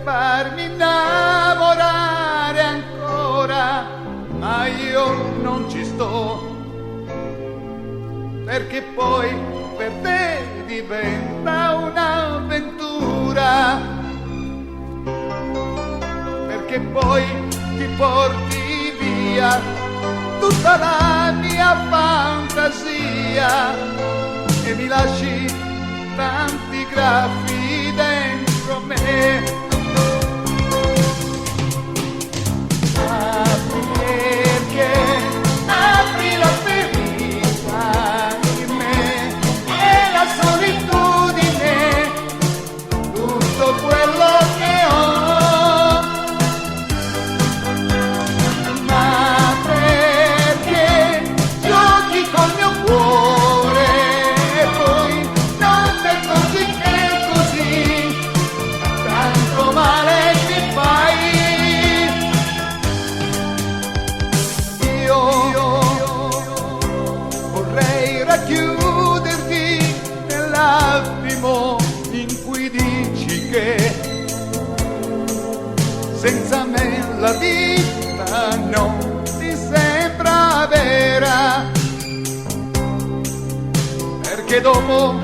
farmi innamorare ancora, ma io non ci sto, perché poi per te diventa un'avventura, perché poi ti porti via tutta la mia fantasia e mi lasci tanti graffi dentro me. Perché apri la ferita in me e la solitudine, tutto quello che ho. Ma perché giochi col mio cuore e poi non ti accorgi che così tanto male mi fai? Vorrei racchiuderti nell'attimo in cui dici che senza me la vita non ti sembra vera, perché dopo